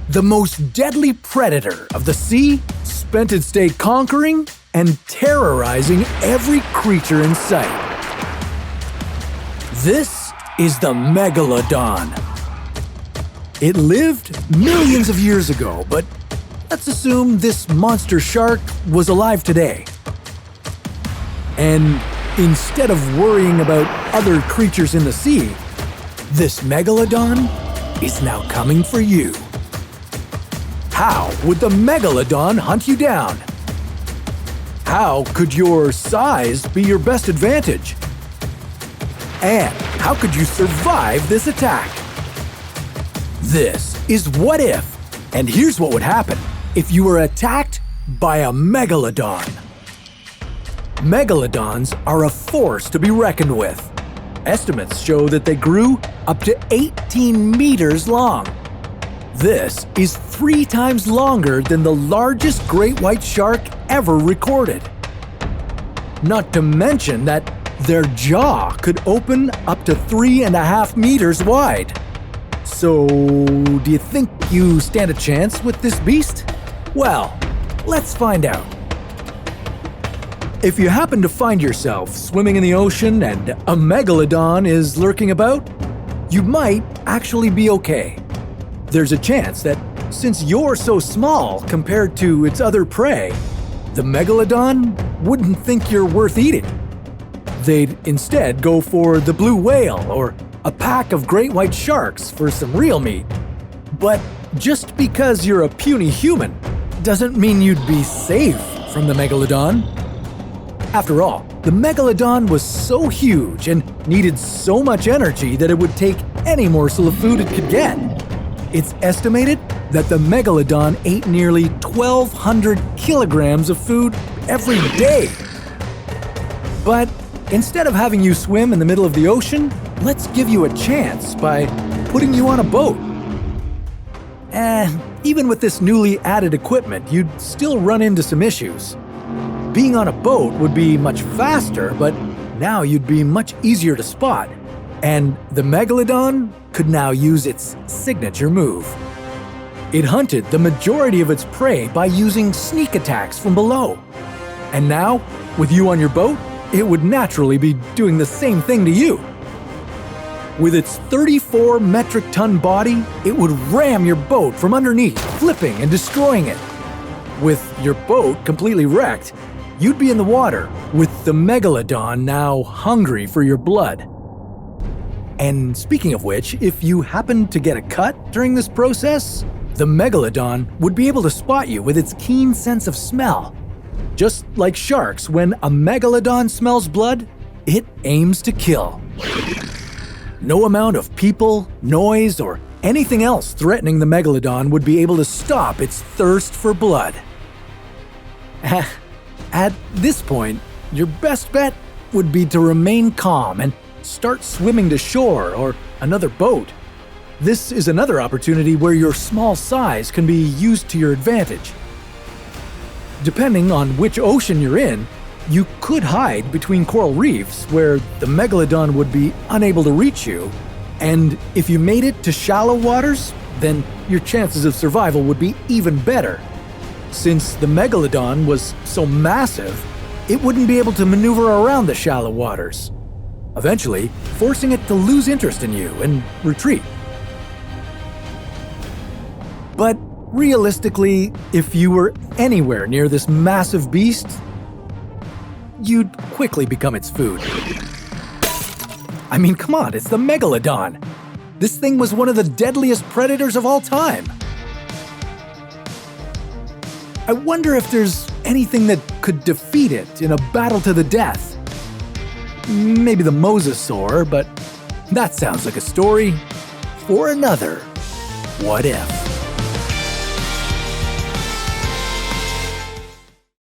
the most deadly predator of the sea, spent its day conquering and terrorizing every creature in sight. This is the Megalodon. It lived millions of years ago, but let's assume this monster shark was alive today. And instead of worrying about other creatures in the sea, this Megalodon is now coming for you. How would the Megalodon hunt you down? How could your size be your best advantage? And how could you survive this attack? This is What If, and here's what would happen if you were attacked by a Megalodon. Megalodons are a force to be reckoned with. Estimates show that they grew up to 18 meters long. This is 3 times longer than the largest great white shark ever recorded. Not to mention that their jaw could open up to 3.5 meters wide. So, do you think you stand a chance with this beast? Well, let's find out. If you happen to find yourself swimming in the ocean and a Megalodon is lurking about, you might actually be okay. There's a chance that since you're so small compared to its other prey, the Megalodon wouldn't think you're worth eating. They'd instead go for the blue whale or a pack of great white sharks for some real meat. But just because you're a puny human doesn't mean you'd be safe from the Megalodon. After all, the Megalodon was so huge and needed so much energy that it would take any morsel of food it could get. It's estimated that the Megalodon ate nearly 1,200 kilograms of food every day. But instead of having you swim in the middle of the ocean, let's give you a chance by putting you on a boat. Even with this newly added equipment, you'd still run into some issues. Being on a boat would be much faster, but now you'd be much easier to spot. And the Megalodon could now use its signature move. It hunted the majority of its prey by using sneak attacks from below. And now, with you on your boat, it would naturally be doing the same thing to you. With its 34 metric ton body, it would ram your boat from underneath, flipping and destroying it. With your boat completely wrecked, you'd be in the water, with the Megalodon now hungry for your blood. And speaking of which, if you happen to get a cut during this process, the Megalodon would be able to spot you with its keen sense of smell. Just like sharks, when a Megalodon smells blood, it aims to kill. No amount of people, noise, or anything else threatening the Megalodon would be able to stop its thirst for blood. At this point, your best bet would be to remain calm and start swimming to shore or another boat. This is another opportunity where your small size can be used to your advantage. Depending on which ocean you're in, you could hide between coral reefs where the Megalodon would be unable to reach you, and if you made it to shallow waters, then your chances of survival would be even better. Since the Megalodon was so massive, it wouldn't be able to maneuver around the shallow waters, eventually forcing it to lose interest in you and retreat. But realistically, if you were anywhere near this massive beast, you'd quickly become its food. I mean, come on, it's the Megalodon. This thing was one of the deadliest predators of all time. I wonder if there's anything that could defeat it in a battle to the death. Maybe the mosasaur, but that sounds like a story for another What If.